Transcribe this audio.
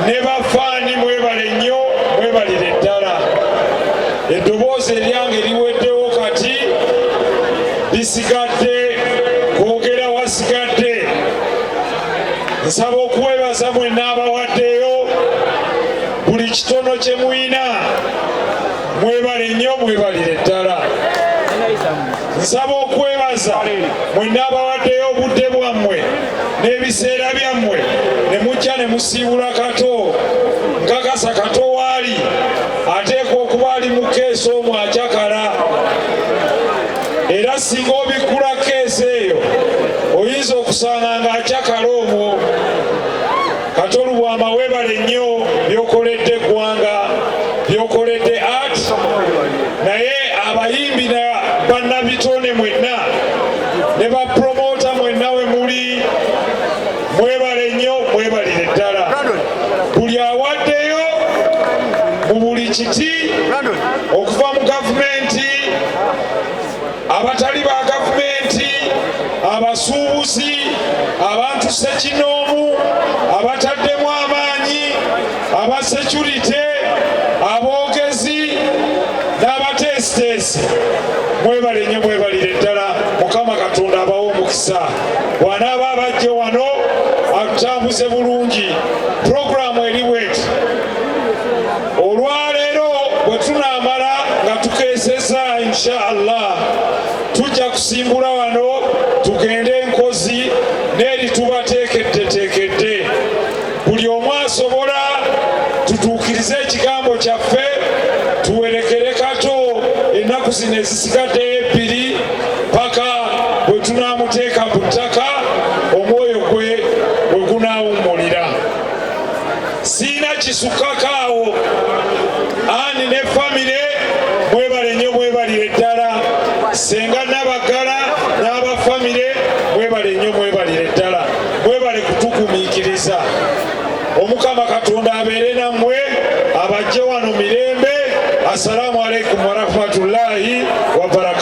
ne bafaani mwebale nnyo mwebalire ddala. Eddoboozi eryange liweddewo kati lisigadde kwogera wasigadde. Nsaba okwebaza mwenna abawaddeyo buli kitono kye muyina mwebale nnyo mwebalire ddala. Nsaba okwebaza mwenna abawaddeyo obudde bwammwe n'ebiseera byammwe ne mujja ne musiibula Kato. Nkakasa Kato waali ateekwa okuba ali mu keesi omwo akyakala, era singa obikkula keesi eyo oyinza okusanga nga akyakala omwo. Kato Lubwama weebale nnyo byokoledde eggwanga, byokoledde art, naye abayimbi na bannabitone mwenna ne bapromota mwenna we muli mwebale nnyo mwebalire ddala. Buli awaddeyo mu buli kiti okuva mu gavumenti, abatali ba gavumenti, abasuubuzi, abantu ssekinoomu, abataddemu amaanyi, aba security, aboogezi n'abateesiteesi, mwebale nnyo mwebalire ddala. Mukama Katonda abawe omukisa. Bw'anaaba abajje wano atutambuze bulungi. Puroguramu eri bweti. Olwaleero bwe tunaamala nga tukeeseza insha Allah, tujja kusimbula wano tugende Enkozi n'eri tubateekeddeteekedde. Buli omu asobola tutuukirize ekigambo kyaffe, tuwerekere Kato ennaku zino ezisigaddeyo ebbiri paka bwe tunaamuteeka ku ttaka omwoyo gwe bwe gunaawummulira. Siina kisukakaawo. Ani ne famire mwebale nnyo mwebalire ddala. Senga Nabagala n'abafamire mwebale nnyo mwebalire ddala. Mwebale kutugumiikiriza. Omukama Katonda abeere nammwe, abajje wano mirembe. Assalamu alaikum warahmatullahi wabarakatuh.